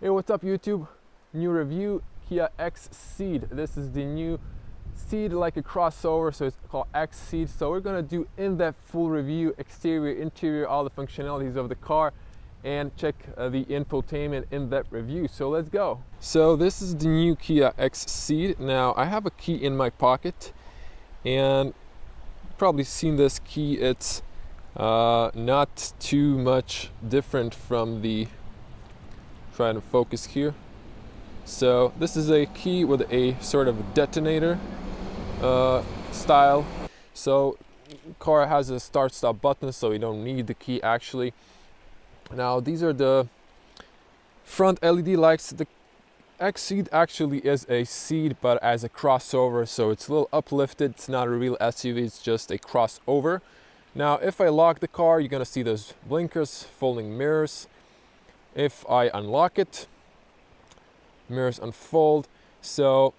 Hey, what's up YouTube? New review, Kia XCeed. This is the new Ceed, like a crossover, so it's called XCeed. So we're gonna do in-depth full review, exterior, interior, all the functionalities of the car, and check the infotainment in-depth review. So let's go. So this is the new Kia XCeed. Now I have a key in my pocket, and you've probably seen this key. It's not too much different from the, trying to focus here. So this is a key with a sort of detonator style. So car has a start stop button, so you don't need the key actually. Now these are the front LED lights. The XCeed actually is a Ceed but as a crossover, so it's a little uplifted. It's not a real SUV, it's just a crossover. Now if I lock the car, you're gonna see those blinkers, folding mirrors. If I unlock it, mirrors unfold. So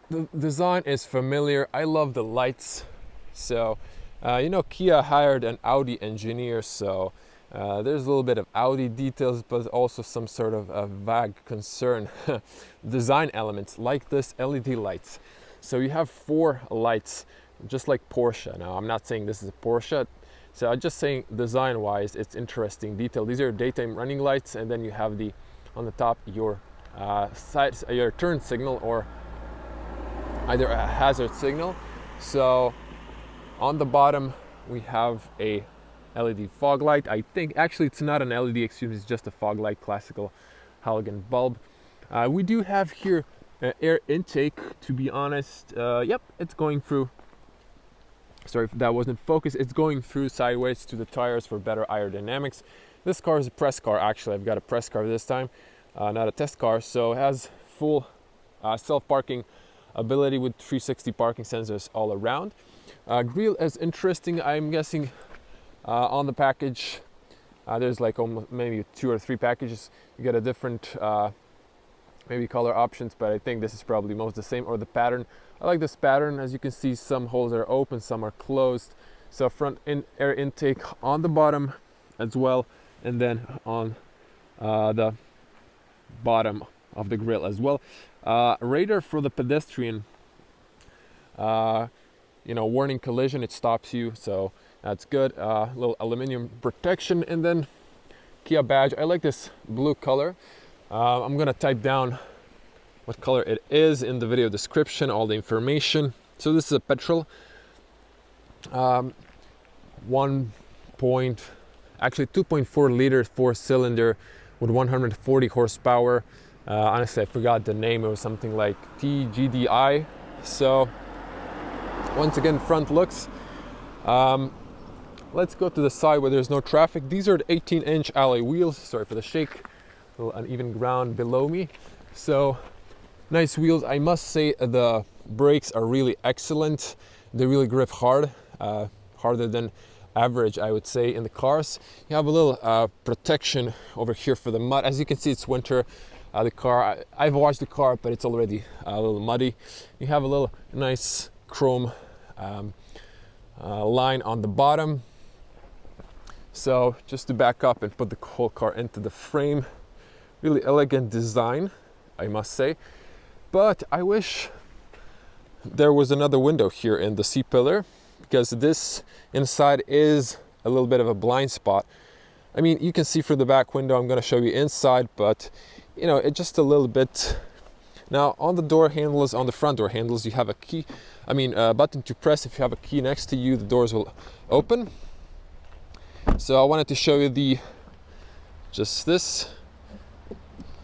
the design is familiar. I love the lights. So you know, Kia hired an Audi engineer, so there's a little bit of Audi details, but also some sort of a vague concern design elements like this LED lights. So you have 4 lights, just like Porsche. Now I'm not saying this is a Porsche, so I'm just saying design wise it's interesting detail. These are daytime running lights, and then you have the on the top your your turn signal, or either a hazard signal. So on the bottom we have a LED fog light. I think actually it's not an LED, excuse me, it's just a fog light, classical halogen bulb. We do have here air intake, to be honest. Yep, it's going through. Sorry if that wasn't focused. It's going through sideways to the tires for better aerodynamics. This car is a press car. Actually, I've got a press car this time, not a test car. So it has full self-parking ability with 360 parking sensors all around. Grille is interesting. I'm guessing on the package there's like almost maybe 2 or 3 packages. You get a different maybe color options, but I think this is probably most the same, or the pattern. I like this pattern. As you can see, some holes are open, some are closed. So front air intake on the bottom as well, and then on the bottom of the grille as well. Radar for the pedestrian, you know, warning collision, it stops you, so that's good. Little aluminum protection, and then Kia badge. I like this blue color. I'm gonna type down what color it is in the video description, all the information. So this is a Petrol, 2.4 liter 4-cylinder with 140 horsepower. Honestly, I forgot the name. It was something like T-GDi. So once again, front looks. Let's go to the side where there's no traffic. These are the 18-inch alloy wheels. Sorry for the shake. A little uneven ground below me. So nice wheels. I must say the brakes are really excellent. They really grip hard, harder than average, I would say, in the cars. You have a little protection over here for the mud. As you can see, it's winter. The car, I've washed the car, but it's already a little muddy. You have a little nice chrome line on the bottom. So just to back up and put the whole car into the frame, really elegant design, I must say. But I wish there was another window here in the C-pillar, because this inside is a little bit of a blind spot. I mean, you can see through the back window. I'm going to show you inside, but you know, it's just a little bit. Now on the door handles, on the front door handles, you have a key, a button to press. If you have a key next to you, the doors will open. So I wanted to show you just this.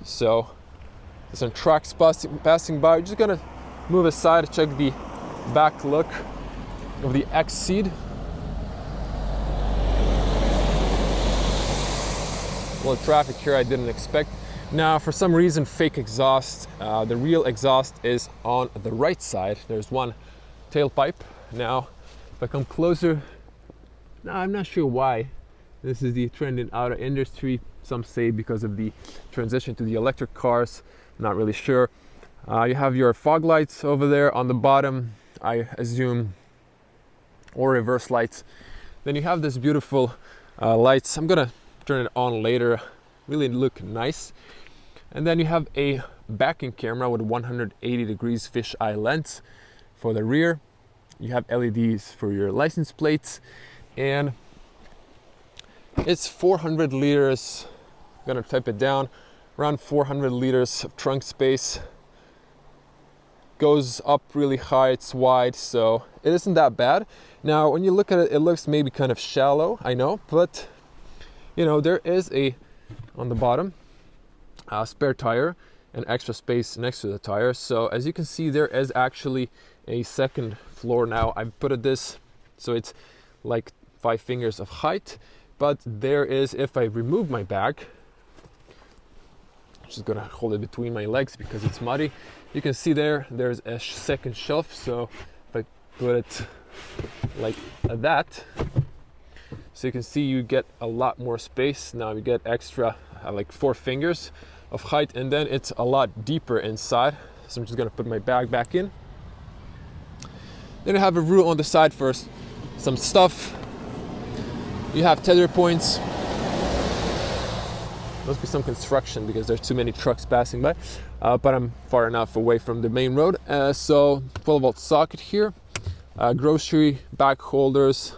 So there's some trucks passing by. We're just gonna move aside to check the back look of the XCeed. A little traffic here I didn't expect. Now for some reason, fake exhaust. The real exhaust is on the right side. There's one tailpipe. Now if I come closer, now I'm not sure why. This is the trend in auto industry. Some say because of the transition to the electric cars. I'm not really sure. You have your fog lights over there on the bottom, I assume, or reverse lights. Then you have this beautiful lights. I'm gonna turn it on later, really look nice. And then you have a backing camera with 180 degrees fisheye lens for the rear. You have LEDs for your license plates, and it's 400 liters. I'm gonna type it down, around 400 liters of trunk space. Goes up really high, it's wide, so it isn't that bad. Now when you look at it, it looks maybe kind of shallow, I know, but you know, there is on the bottom a spare tire and extra space next to the tire. So as you can see, there is actually a second floor. Now I've put it this so it's like 5 fingers of height, but there is, if I remove my bag, I'm just gonna hold it between my legs because it's muddy, you can see there's a second shelf. So if I put it like that, so you can see you get a lot more space. Now you get extra like 4 fingers of height, and then it's a lot deeper inside. So I'm just gonna put my bag back in. Then you have a room on the side for some stuff. You have tether points. Must be some construction because there's too many trucks passing by, but I'm far enough away from the main road. So 12-volt socket here, grocery bag holders,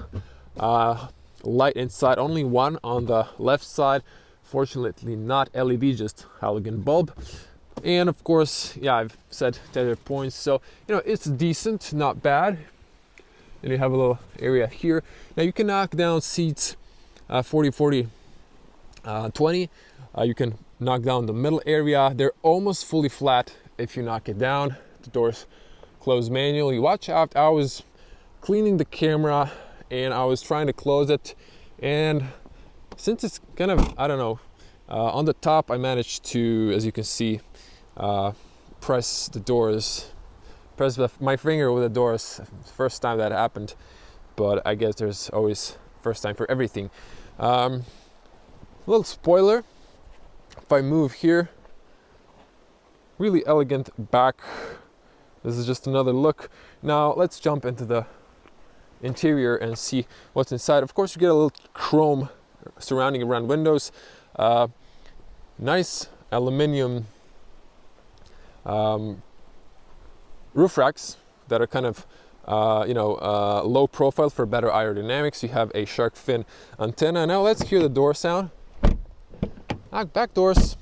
light inside, only one on the left side. Fortunately not LED, just halogen bulb. And of course, yeah, I've said tether points, so you know, it's decent, not bad. And you have a little area here. Now you can knock down seats 40, 40, 20. You can knock down the middle area. They're almost fully flat if you knock it down. The doors close manually. Watch out, I was cleaning the camera and I was trying to close it, and since it's kind of, I don't know, on the top, I managed to, as you can see, press the doors, my finger with the doors. First time that happened, but I guess there's always first time for everything. Little spoiler, if I move here, really elegant back. This is just another look. Now let's jump into the interior and see what's inside. Of course, you get a little chrome surrounding around windows, nice aluminum roof racks that are kind of low profile for better aerodynamics. You have a shark fin antenna. Now let's hear the door sound. Back doors,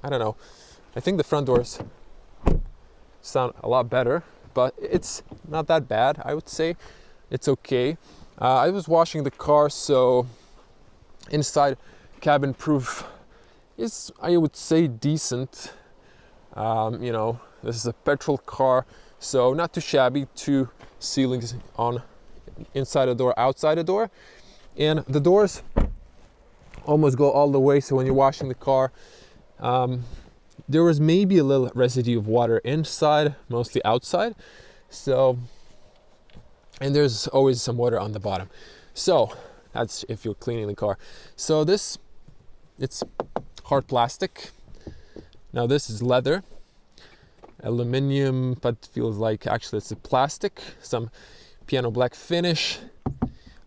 I don't know, I think the front doors sound a lot better, but it's not that bad. I would say it's okay. I was washing the car, so inside cabin proof is, I would say, decent. You know, this is a petrol car, so not too shabby. 2 ceilings on inside the door, outside the door, and the doors almost go all the way. So when you're washing the car, there was maybe a little residue of water inside, mostly outside. So, and there's always some water on the bottom. So that's if you're cleaning the car. So it's hard plastic. Now this is leather, aluminum, but feels like actually it's a plastic. Some piano black finish,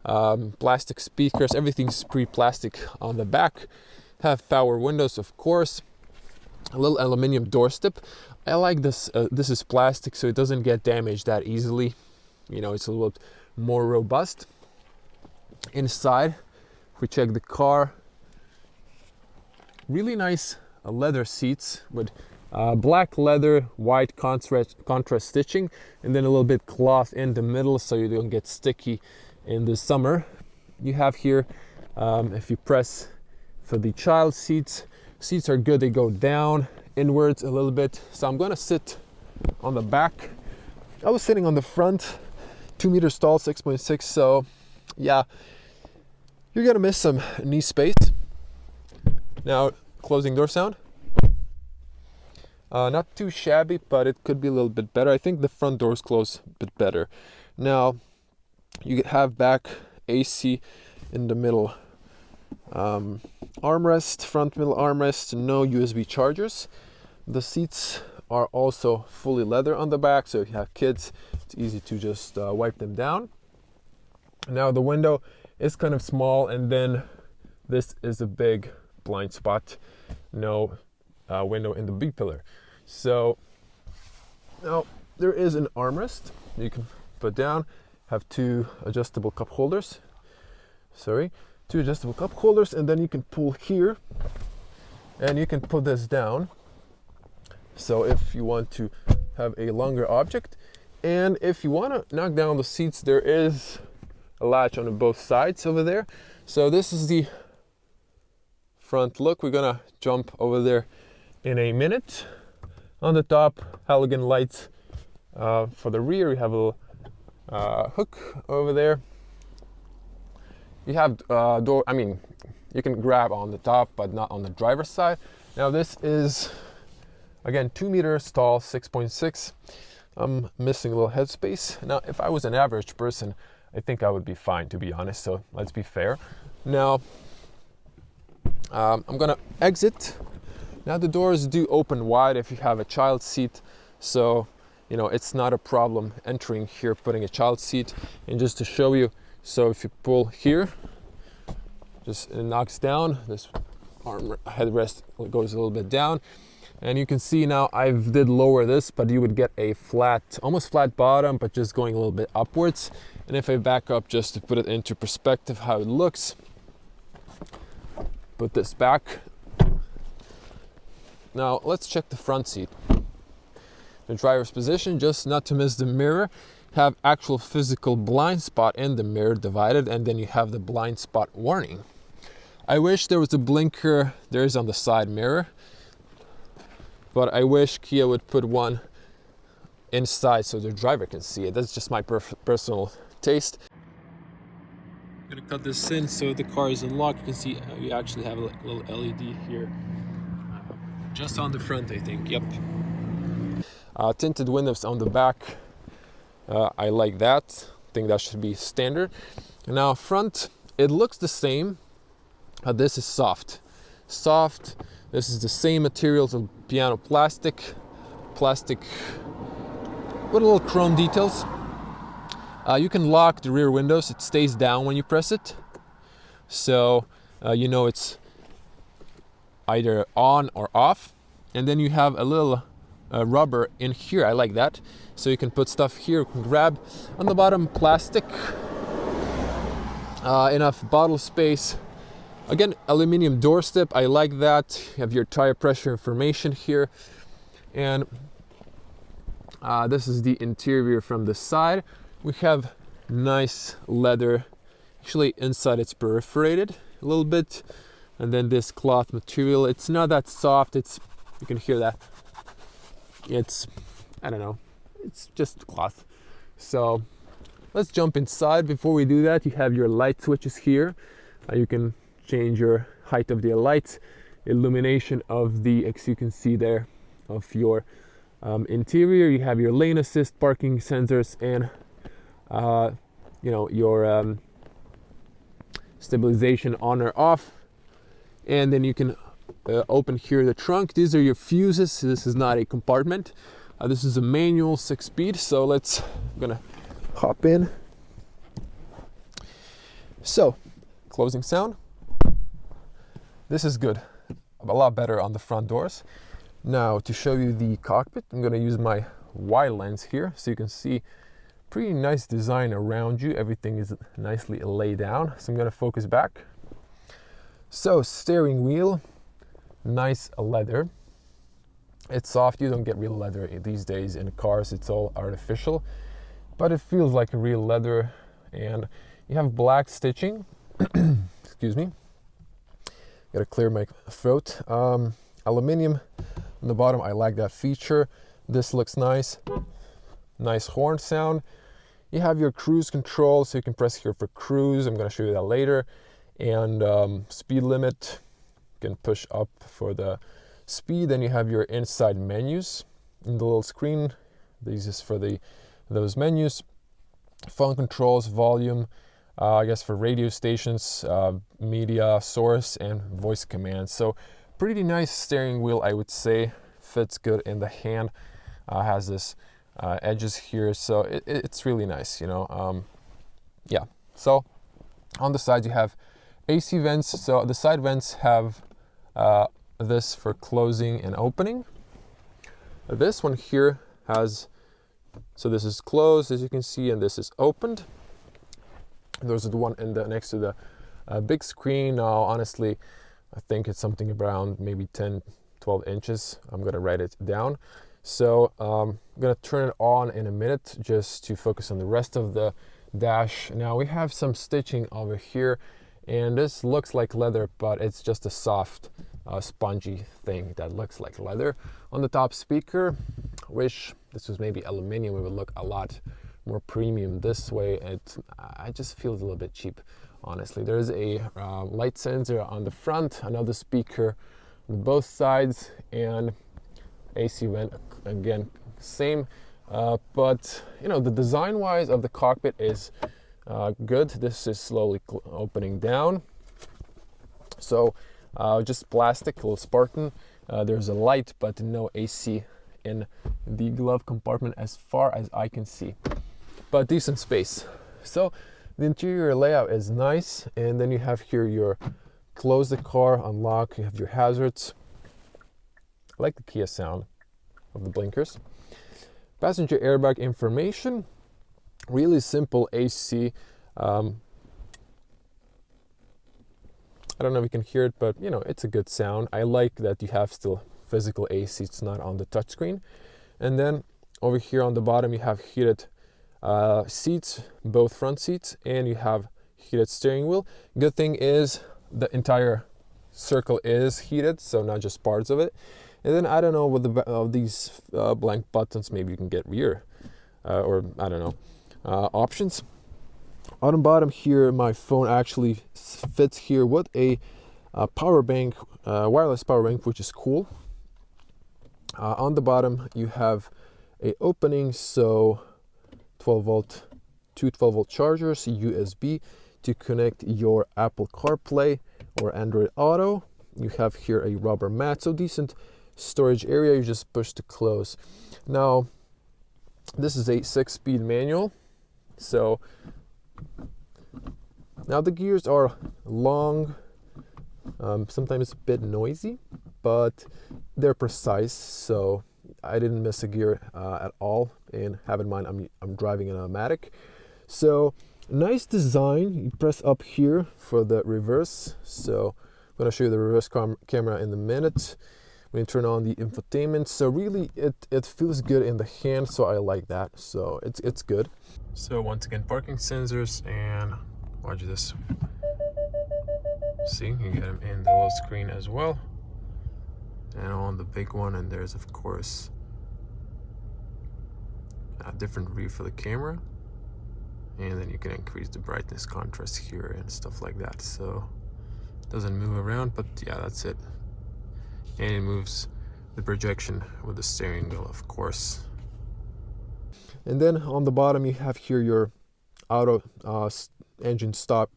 plastic speakers. Everything's pre-plastic on the back. Have power windows, of course. A little aluminum door step. I like this. This is plastic, so it doesn't get damaged that easily. You know, it's a little bit more robust. Inside, if we check the car, really nice leather seats with black leather, white contrast stitching, and then a little bit cloth in the middle so you don't get sticky in the summer. You have here, if you press for the child seats are good. They go down inwards a little bit. So I'm gonna sit on the back. I was sitting on the front, 2 meters tall, 6.6. So yeah, you're gonna miss some knee space. Now, closing door sound. Not too shabby, but it could be a little bit better. I think the front doors close a bit better. Now, you have back AC in the middle. Armrest, front middle armrest, no USB chargers. The seats are also fully leather on the back, so if you have kids, it's easy to just wipe them down. Now the window is kind of small, and then this is a big blind spot, no window in the B pillar. So now there is an armrest you can put down, have two adjustable cup holders, and then you can pull here and you can put this down. So if you want to have a longer object, and if you want to knock down the seats, there is a latch on both sides over there. So this is the front look. We're gonna jump over there in a minute. On the top, halogen lights. For the rear, you have a little hook over there. You have door, I mean, you can grab on the top, but not on the driver's side. Now this is, again, 2 meters tall, 6.6. I'm missing a little headspace. Now, if I was an average person, I think I would be fine, to be honest, so let's be fair. Now, I'm gonna exit. Now the doors do open wide if you have a child seat, so you know it's not a problem entering here, putting a child seat. And just to show you, so if you pull here, just it knocks down, this arm headrest goes a little bit down, and you can see now I did lower this, but you would get a flat, almost flat bottom, but just going a little bit upwards. And if I back up just to put it into perspective how it looks, put this back. Now let's check the front seat. The driver's position, just not to miss the mirror, have actual physical blind spot in the mirror divided, and then you have the blind spot warning. I wish there was a blinker, there is on the side mirror, but I wish Kia would put one inside so the driver can see it. That's just my personal taste. I'm gonna cut this in so the car is unlocked. You can see we actually have a little LED here, just on the front, I think. Yep. Tinted windows on the back. I like that. I think that should be standard. Now front, it looks the same. This is soft. This is the same materials as piano plastic with little chrome details. You can lock the rear windows. It stays down when you press it, so you know it's either on or off. And then you have a little rubber in here. I like that, so you can put stuff here. You can grab on the bottom, plastic, enough bottle space. Again, aluminum door step. I like that. You have your tire pressure information here, and this is the interior from the side. We have nice leather. Actually, inside it's perforated a little bit, and then this cloth material. It's not that soft. You can hear that. It's, I don't know, it's just cloth. So let's jump inside. Before we do that, you have your light switches here. You can change your height of the lights, illumination of the, as you can see there, of your interior. You have your lane assist, parking sensors, and you know, your stabilization on or off. And then you can open here the trunk. These are your fuses. This is not a compartment. This is a manual 6-speed. So I'm gonna hop in. So, closing sound. This is good. A lot better on the front doors. Now to show you the cockpit, I'm gonna use my wide lens here so you can see pretty nice design around you. Everything is nicely laid down. So I'm gonna focus back. So steering wheel, nice leather. It's soft. You don't get real leather these days in cars. It's all artificial, but it feels like a real leather. And you have black stitching. Excuse me. Gotta clear my throat. Aluminium on the bottom. I like that feature. This looks nice. Nice horn sound. You have your cruise control, so you can press here for cruise. I'm gonna show you that later. And speed limit. You can push up for the speed. Then you have your inside menus in the little screen. This is for those menus. Phone controls, volume, I guess for radio stations, media source, and voice commands. So pretty nice steering wheel, I would say. Fits good in the hand. Has this edges here, so it's really nice, you know. Yeah. So on the side you have AC vents, so the side vents have this for closing and opening. This one here has, so this is closed as you can see, and this is opened. There's the one in the next to the big screen. Now honestly, I think it's something around maybe 10-12 inches. I'm gonna write it down. So I'm gonna turn it on in a minute just to focus on the rest of the dash. Now we have some stitching over here, and this looks like leather, but it's just a soft spongy thing that looks like leather. On the top speaker, wish this was maybe aluminum, it would look a lot more premium. This way I just feel a little bit cheap, honestly. There's a light sensor on the front, another speaker on both sides, and AC vent again same, but you know, the design wise of the cockpit is good. This is slowly opening down, so just plastic, a little Spartan. There's a light but no AC in the glove compartment as far as I can see, but decent space. So the interior layout is nice, and then you have here your close the car, unlock, you have your hazards. I like the Kia sound of the blinkers. Passenger airbag information, really simple AC. I don't know if you can hear it, but you know, it's a good sound. I like that you have still physical AC, it's not on the touchscreen. And then over here on the bottom you have heated seats, both front seats, and you have heated steering wheel. Good thing is the entire circle is heated, so not just parts of it. And then I don't know with these blank buttons, maybe you can get rear or I don't know options. On the bottom here, my phone actually fits here with a power bank, wireless power bank, which is cool. On the bottom you have a opening, so 12 volt, two 12 volt chargers, USB to connect your Apple CarPlay or Android Auto. You have here a rubber mat, so decent storage area. You just push to close. Now this is a 6-speed manual, so now the gears are long, sometimes a bit noisy, but they're precise, so I didn't miss a gear at all. And have in mind I'm driving an automatic, so nice design. You press up here for the reverse, so I'm going to show you the reverse camera in a minute. When you turn on the infotainment, so really it feels good in the hand, so I like that, so it's good. So once again, parking sensors, and watch this. See, you get them in the little screen as well, and on the big one. And there's of course a different view for the camera, and then you can increase the brightness, contrast here, and stuff like that. So it doesn't move around, but yeah, that's it. And it moves the projection with the steering wheel, of course. And then on the bottom you have here your auto engine stop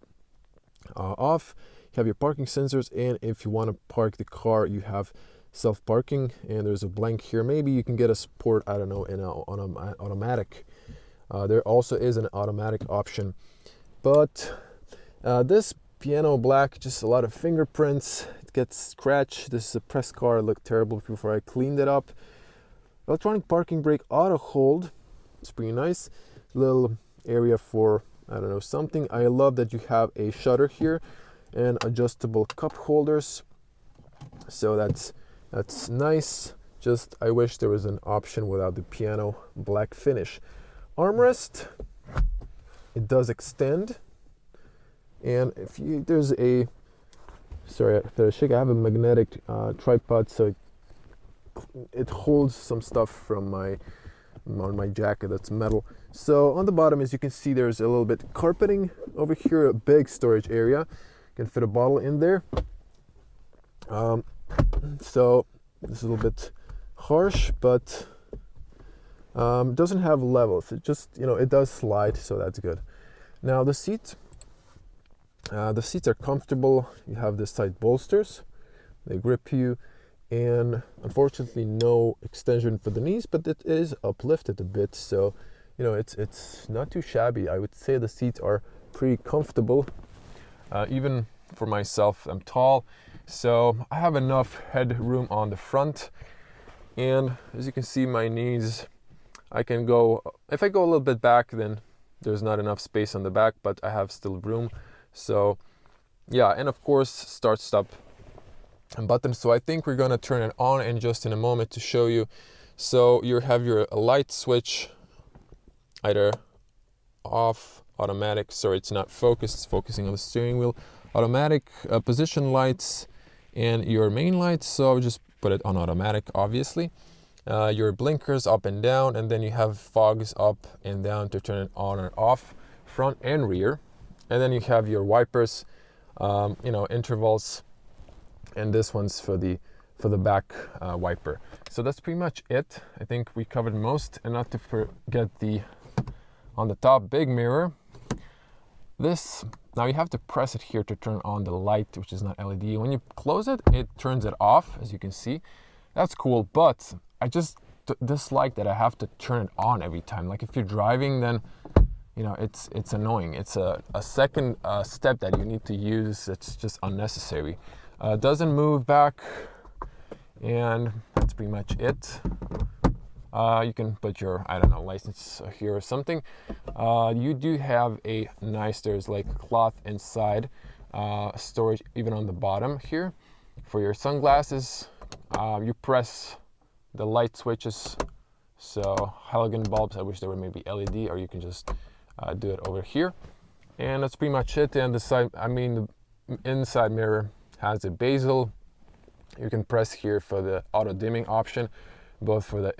off. You have your parking sensors, and if you want to park the car, you have self-parking, and there's a blank here. Maybe you can get a support, I don't know, in an automatic. There also is an automatic option, but this piano black, just a lot of fingerprints. It gets scratched. This is a press car. It looked terrible before I cleaned it up. Electronic parking brake auto hold. It's pretty nice. Little area for, I don't know, something. I love that you have a shutter here and adjustable cup holders. So that's nice. Just I wish there was an option without the piano black finish. Armrest, it does extend. And if you, there's a, sorry, I have a magnetic tripod, so it holds some stuff from on my jacket that's metal. So on the bottom, as you can see, there's a little bit carpeting over here, a big storage area. You can fit a bottle in there. So this is a little bit harsh, but doesn't have levels. It just, you know, it does slide, so that's good. Now the seats are comfortable. You have this side bolsters, they grip you, and unfortunately no extension for the knees, but it is uplifted a bit, so you know it's not too shabby. I would say the seats are pretty comfortable. Even for myself. I'm tall, so I have enough headroom on the front. And as you can see, my knees, I can go, if I go a little bit back, then there's not enough space on the back, but I have still room. So yeah, and of course, start stop button. So I think we're gonna turn it on in just in a moment to show you. So you have your light switch, either off, automatic, sorry, it's not focused, it's focusing on the steering wheel, automatic, position lights, and your main lights. So I'll just put it on automatic, obviously. Your blinkers up and down, and then you have fogs up and down to turn it on and off, front and rear. And then you have your wipers, you know, intervals, and this one's for the back wiper. So that's pretty much it. I think we covered most, and not to forget the on the top big mirror. This, now you have to press it here to turn on the light, which is not LED. When you close it, it turns it off, as you can see. That's cool, but I just dislike that I have to turn it on every time. Like if you're driving, then you know it's annoying. It's a second step that you need to use. It's just unnecessary. Doesn't move back, and that's pretty much it. You can put your, I don't know, license here or something. You do have a nice, there's like cloth inside, storage even on the bottom here. For your sunglasses, you press the light switches. So halogen bulbs, I wish they were maybe LED, or you can just do it over here. And that's pretty much it. And the side, I mean, the inside mirror has a bezel. You can press here for the auto dimming option, both for the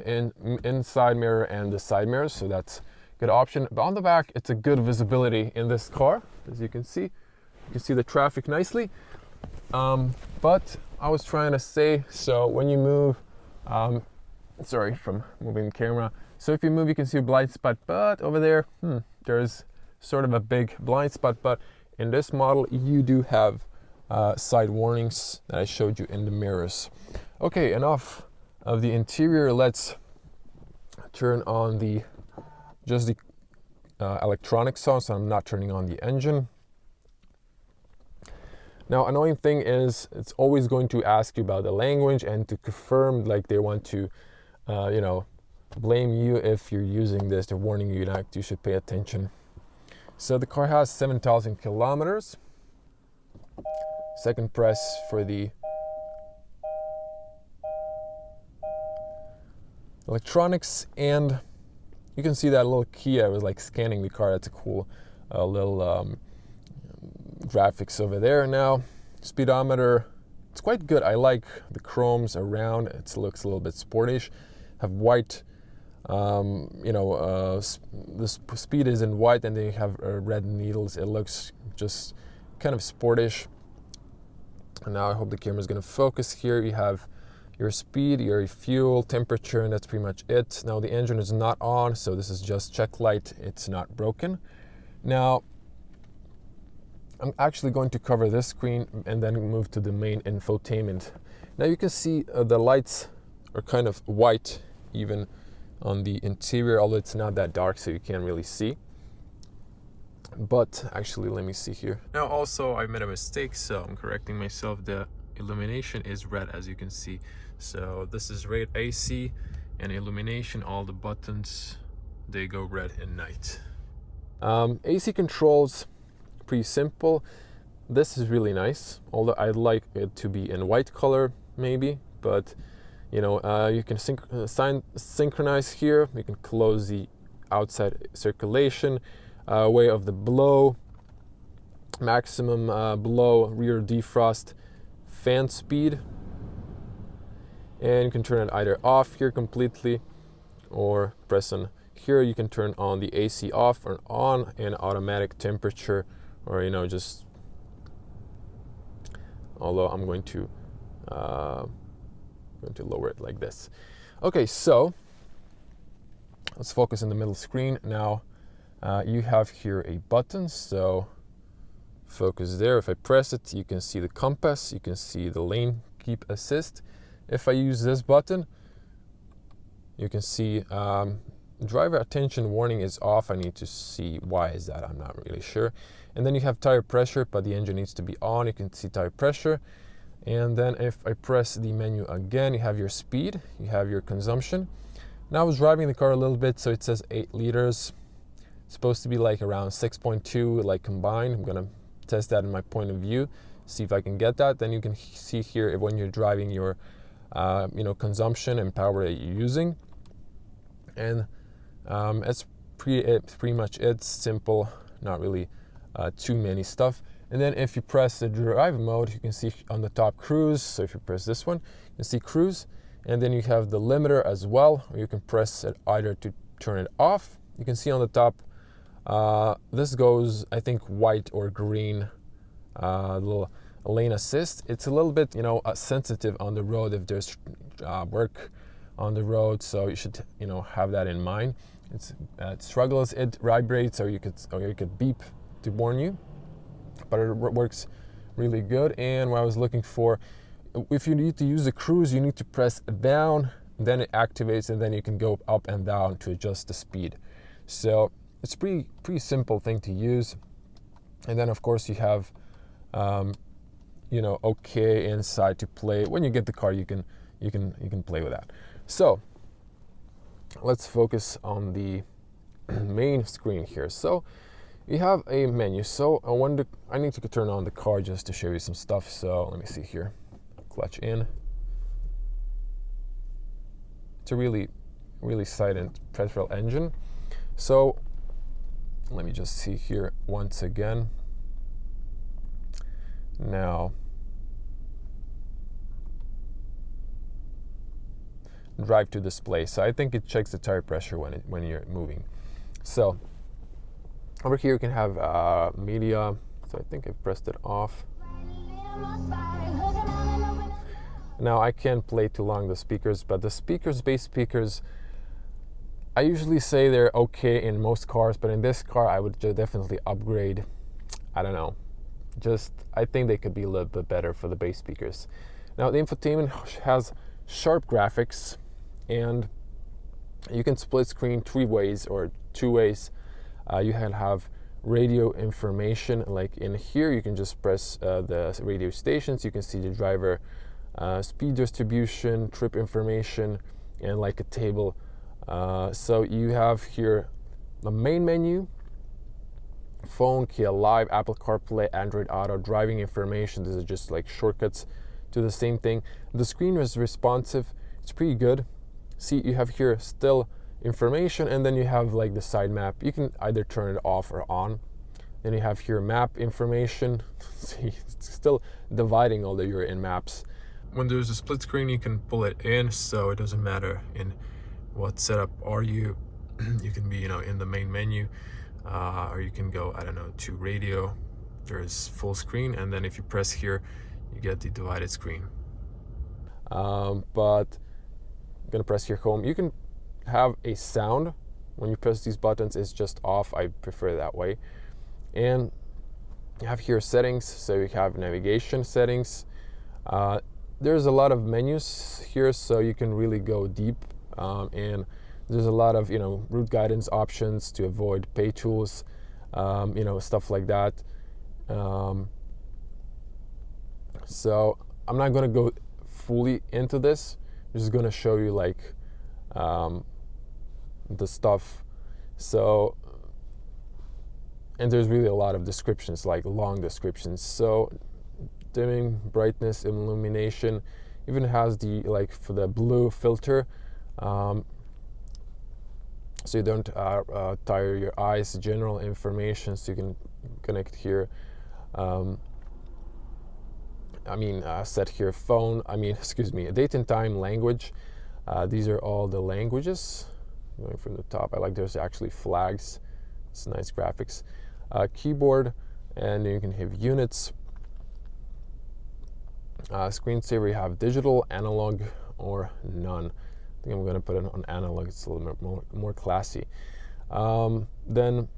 inside mirror and the side mirrors, so that's a good option. But on the back, it's a good visibility in this car, as you can see. You can see the traffic nicely. But I was trying to say, so when you move, sorry from moving the camera. So if you move, you can see a blind spot, but over there, there's sort of a big blind spot. But in this model, you do have side warnings that I showed you in the mirrors. Okay, enough of the interior. Let's turn on the electronics on, so I'm not turning on the engine. Now, annoying thing is it's always going to ask you about the language, and to confirm, like they want to you know, blame you if you're using this. They're warning you that you should pay attention. So the car has 7,000 kilometers. Second press for the electronics, and you can see that little key. I was like scanning the car. That's a cool little graphics over there. Now, speedometer, it's quite good. I like the chromes around. It looks a little bit sportish. Have white, you know, the speed is in white, and then you have red needles. It looks just kind of sportish. And now I hope the camera is going to focus here. You have your speed, your fuel, temperature, and that's pretty much it. Now the engine is not on, so this is just check light. It's not broken. Now I'm actually going to cover this screen and then move to the main infotainment. Now you can see the lights are kind of white even on the interior, although it's not that dark, so you can't really see. But actually, let me see here. Now also I made a mistake, so I'm correcting myself. The illumination is red, as you can see. So this is red AC, and illumination, all the buttons, they go red at night. AC controls, pretty simple. This is really nice, although I'd like it to be in white color maybe, but you know, you can synchronize here. You can close the outside circulation, way of the blow, maximum blow, rear defrost, fan speed, and you can turn it either off here completely, or press on here. You can turn on the AC off or on, and automatic temperature, or you know, just, although I'm going to lower it like this. Okay, so let's focus on the middle screen now. You have here a button, so focus there. If I press it, you can see the compass, you can see the lane keep assist. If I use this button, you can see driver attention warning is off. I need to see why is that, I'm not really sure. And then you have tire pressure, but the engine needs to be on. You can see tire pressure. And then if I press the menu again, you have your speed, you have your consumption. Now I was driving the car a little bit, so it says 8 liters. It's supposed to be like around 6.2 like combined. I'm gonna test that in my point of view, see if I can get that. Then you can see here when you're driving your consumption and power that you're using. And it's pretty much it. It's simple, not really too many stuff. And then if you press the drive mode, you can see on the top cruise. So if you press this one, you can see cruise. And then you have the limiter as well, or you can press it either to turn it off. You can see on the top, this goes, I think, white or green, little lane assist. It's a little bit, sensitive on the road if there's work on the road. So you should, have that in mind. It struggles, it vibrates, or you could beep to warn you. But it works really good. And what I was looking for, if you need to use the cruise, you need to press down, then it activates, and then you can go up and down to adjust the speed. So it's pretty simple thing to use. And then of course you have OK inside to play. When you get the car, you can play with that. So let's focus on the main screen here. So you have a menu. So I need to turn on the car just to show you some stuff. So let me see here. Clutch in. It's a really silent petrol engine. So let me just see here once again. Now drive to display. So I think it checks the tire pressure when you're moving. So over here you can have media. So I think I've pressed it off. Now I can't play too long the speakers, but the speakers, bass speakers, I usually say they're okay in most cars, but in this car I would definitely upgrade. I don't know. I think they could be a little bit better for the bass speakers. Now the infotainment has sharp graphics, and you can split screen 3 ways or 2 ways. You can have radio information, like in here you can just press the radio stations. You can see the driver speed distribution, trip information, and like a table. So you have here the main menu, phone, Kia Live, Apple CarPlay, Android Auto, driving information. This is just like shortcuts to the same thing. The screen is responsive. It's pretty good. See, you have here still information, and then you have like the side map. You can either turn it off or on. Then you have here map information. See, it's still dividing although you're in maps. When there's a split screen, you can pull it in, so it doesn't matter in what setup are you. You can be, in the main menu, or you can go, I don't know, to radio. There's full screen, and then if you press here, you get the divided screen. But I'm gonna press here home. You can have a sound when you press these buttons. It's just off. I prefer that way. And you have here settings, so you have navigation settings. There's a lot of menus here, so you can really go deep, and there's a lot of route guidance options to avoid pay tools, stuff like that. So I'm not going to go fully into this. I'm just going to show you like the stuff. So, and there's really a lot of descriptions, like long descriptions. So dimming, brightness, illumination, even has the for the blue filter, so you don't tire your eyes. General information, so you can connect here. Set here phone. Date and time, language. These are all the languages. Going from the top, I like there's actually flags. It's nice graphics. Keyboard, and you can have units. Screensaver, you have digital, analog, or none. I think I'm going to put it on analog. It's a little bit more classy. Then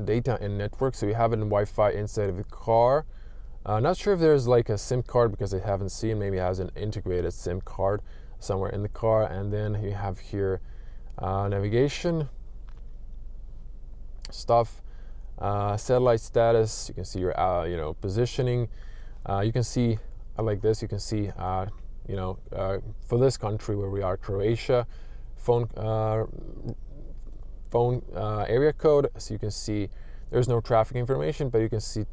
data and network. So you have it in Wi-Fi inside of the car. Not sure if there's like a SIM card because I haven't seen. Maybe it has an integrated SIM card somewhere in the car. And then you have here navigation stuff. Satellite status, you can see your positioning. You can see, I like this, you can see for this country where we are, Croatia, phone area code. So you can see there's no traffic information, but you can see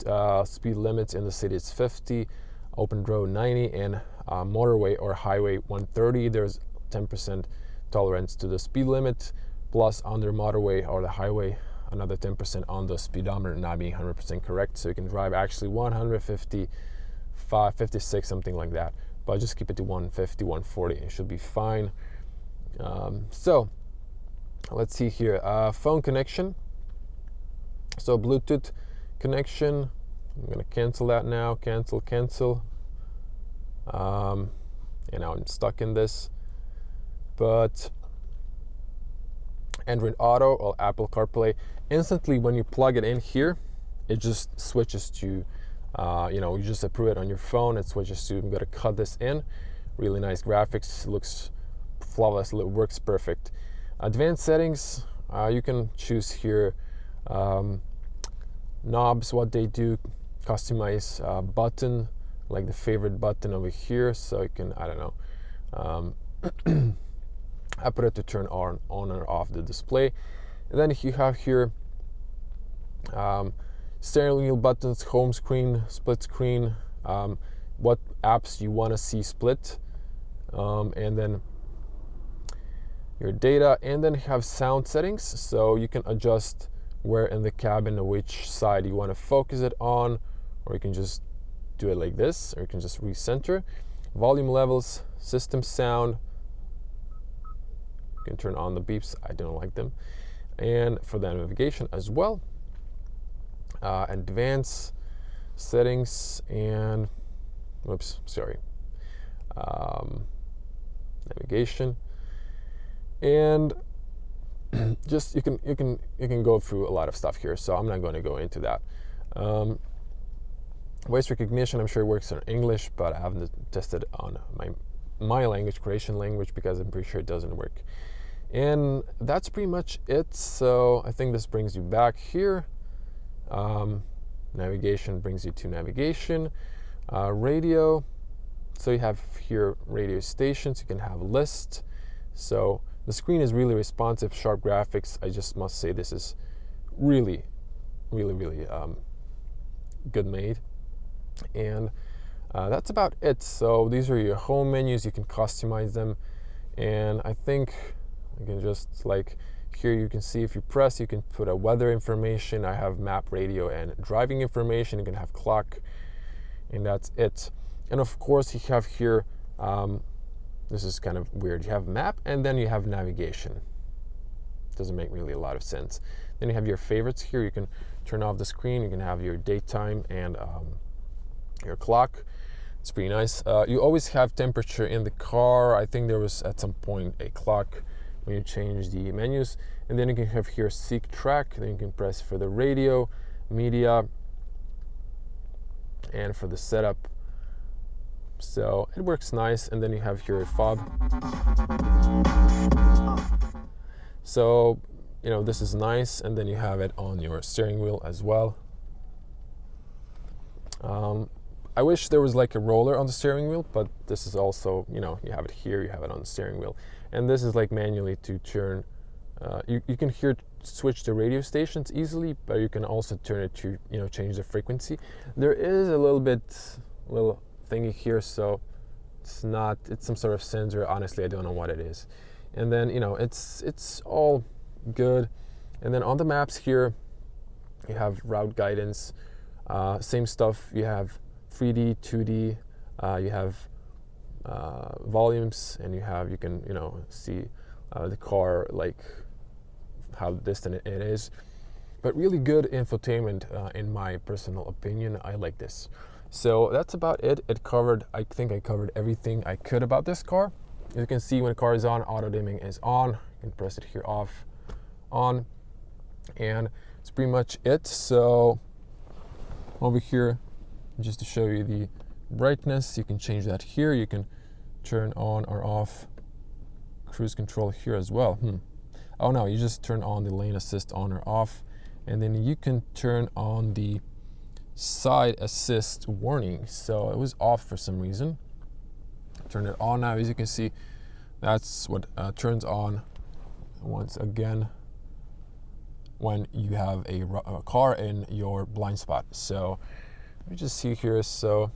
speed limits in the city. It's 50, open road 90, and motorway or highway 130. There's 10% tolerance to the speed limit, plus under motorway or the highway another 10% on the speedometer not being 100% correct. So you can drive actually 155, 56, something like that, but just keep it to 150, 140. It should be fine. So let's see here, phone connection. So Bluetooth connection, I'm going to cancel that now, cancel. And now I'm stuck in this. But Android Auto or Apple CarPlay, instantly when you plug it in here, it just switches to, you just approve it on your phone, it switches to, I'm going to cut this in. Really nice graphics, looks flawless, it works perfect. Advanced settings, you can choose here knobs, what they do, customize button, like the favorite button over here, so you can, I don't know, I put it to turn on or off the display. And then you have here steering wheel buttons, home screen, split screen, what apps you want to see split, and then your data, and then you have sound settings, so you can adjust where in the cabin or which side you want to focus it on, or you can just do it like this, or you can just recenter. Volume levels, system sound, you can turn on the beeps, I don't like them, and for the navigation as well. Advanced settings and navigation, and just you can go through a lot of stuff here, so I'm not going to go into that. Voice recognition, I'm sure it works in English, but I haven't tested on my language, Croatian language, because I'm pretty sure it doesn't work. And that's pretty much it. So I think this brings you back here. Navigation brings you to navigation. Radio, so you have here radio stations, you can have a list. So the screen is really responsive, sharp graphics. I just must say this is really good made. And that's about it. So these are your home menus, you can customize them, and I think you can just, like here you can see if you press, you can put a weather information. I have map, radio, and driving information. You can have clock, and that's it. And of course you have here, this is kind of weird, you have map and then you have navigation. Doesn't make really a lot of sense. Then you have your favorites here, you can turn off the screen, you can have your daytime and your clock. It's pretty nice. You always have temperature in the car. I think there was at some point a clock when you change the menus. And then you can have here seek track, then you can press for the radio, media, and for the setup. So it works nice. And then you have here a fob. So this is nice, and then you have it on your steering wheel as well. I wish there was like a roller on the steering wheel, but this is also, you have it here, you have it on the steering wheel. And this is like manually to turn, you can here switch the radio stations easily, but you can also turn it to, change the frequency. There is a little thingy here, so it's some sort of sensor. Honestly, I don't know what it is. And then, it's all good. And then on the maps here, you have route guidance, same stuff. You have 3D, 2D, you have volumes, and you can see the car, like how distant it is. But really good infotainment, in my personal opinion. I like this. So that's about it. I think I covered everything I could about this car. As you can see, when the car is on, auto dimming is on. You can press it here off, on, and it's pretty much it. So over here, just to show you the brightness, you can change that here. You can turn on or off cruise control here as well. Oh no, you just turn on the lane assist on or off, and then you can turn on the side assist warning. So it was off for some reason. Turn it on now. As you can see, that's what turns on once again when you have a car in your blind spot. So let me just see here. So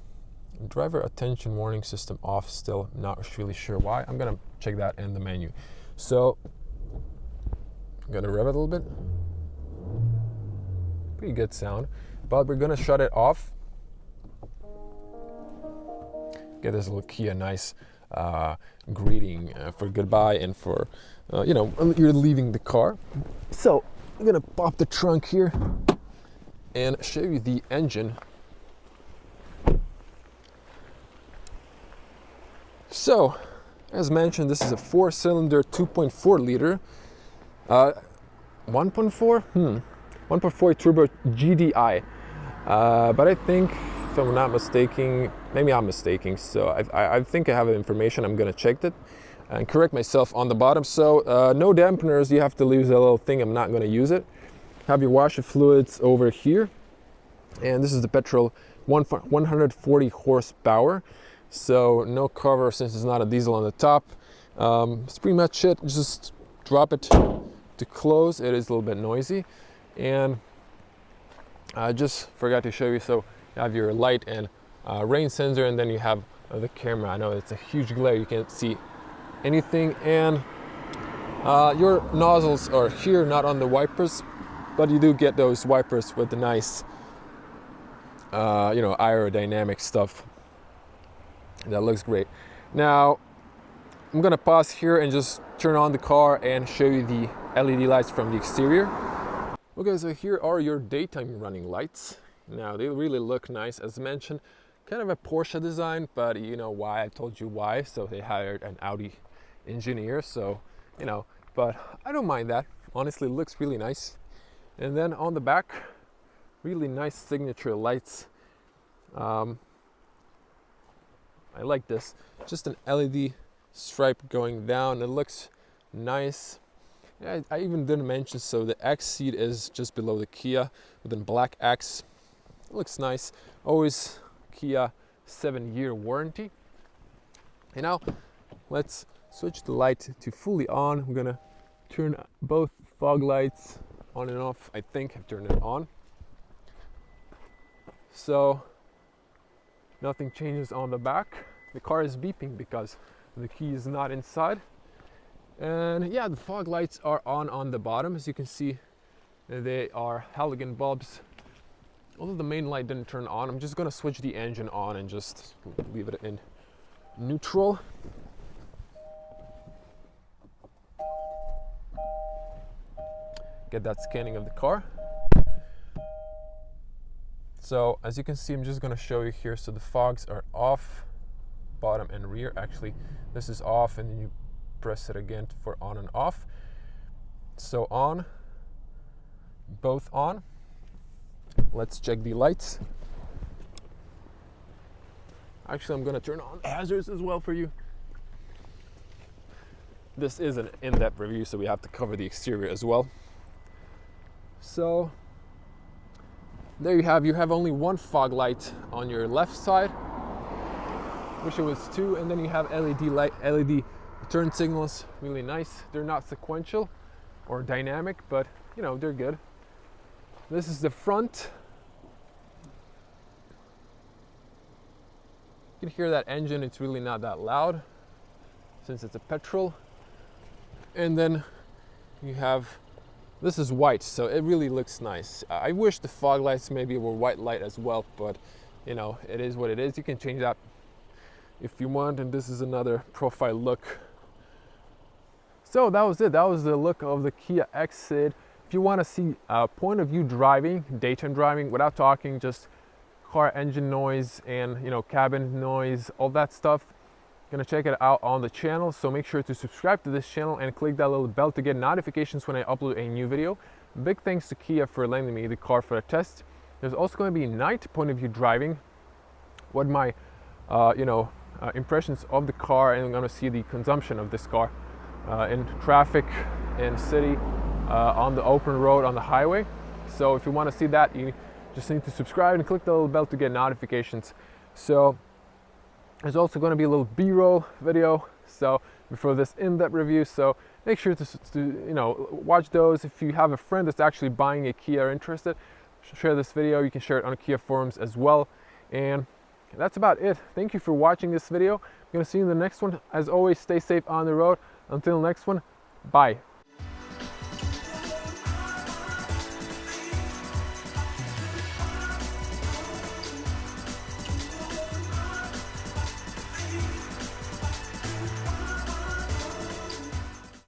driver attention warning system off, still not really sure why. I'm gonna check that in the menu. So I'm gonna rev it a little bit. Pretty good sound, but we're gonna shut it off. Get this little Kia nice greeting for goodbye and for you know, you're leaving the car. So I'm gonna pop the trunk here and show you the engine. So as mentioned, this is a 4-cylinder 2.4 liter 1.4 turbo GDi, but I think, if I'm not mistaken, maybe I'm mistaken, so I think I have the information. I'm gonna check it and correct myself on the bottom. So no dampeners, you have to use a little thing. I'm not gonna use it. Have your washer fluids over here, and this is the Petrol 140 horsepower, so no cover since it's not a diesel on the top. It's pretty much it. Just drop it to close. It is a little bit noisy, and I just forgot to show you. So you have your light and rain sensor, and then you have the camera. I know it's a huge glare, you can't see anything, and your nozzles are here, not on the wipers, but you do get those wipers with the nice you know, aerodynamic stuff. That looks great. Now I'm gonna pause here and just turn on the car and show you the LED lights from the exterior. Okay, so here are your daytime running lights. Now they really look nice. As mentioned, kind of a Porsche design, but you know why, I told you why. So they hired an Audi engineer, so you know, but I don't mind that. Honestly, it looks really nice. And then on the back, really nice signature lights. I like this. Just an LED stripe going down. It looks nice. Yeah, I even didn't mention, so the XCeed is just below the Kia with a black X. It looks nice. Always Kia 7-year warranty. And now let's switch the light to fully on. I'm gonna turn both fog lights on and off. I think I've turned it on. So nothing changes on the back. The car is beeping because the key is not inside. And yeah, the fog lights are on the bottom. As you can see, they are halogen bulbs. Although the main light didn't turn on, I'm just gonna switch the engine on and just leave it in neutral. Get that scanning of the car. So as you can see, I'm just gonna show you here. So the fogs are off, bottom and rear. Actually, this is off, and then you press it again for on and off. So on, both on. Let's check the lights. Actually, I'm gonna turn on the hazards as well for you. This is an in-depth review, so we have to cover the exterior as well. So there you have only one fog light on your left side. Wish it was two, and then you have LED turn signals. Really nice. They're not sequential or dynamic, but you know, they're good. This is the front. You can hear that engine. It's really not that loud since it's a petrol. And then you have, this is white, so it really looks nice. I wish the fog lights maybe were white light as well, but you know, it is what it is. You can change that if you want. And this is another profile look. So that was it. That was the look of the Kia XCeed. If you want to see point of view driving, daytime driving, without talking, just car engine noise and you know, cabin noise, all that stuff, gonna check it out on the channel. So make sure to subscribe to this channel and click that little bell to get notifications when I upload a new video. Big thanks to Kia for lending me the car for a test. There's also going to be night point of view driving, what my impressions of the car, and I'm going to see the consumption of this car in traffic, in city, on the open road, on the highway. So if you want to see that, you just need to subscribe and click the little bell to get notifications. So there's also going to be a little B-roll video so before this in-depth review, so make sure to watch those. If you have a friend that's actually buying a Kia or interested, share this video. You can share it on Kia forums as well. And that's about it. Thank you for watching this video. I'm going to see you in the next one. As always, stay safe on the road. Until next one, bye.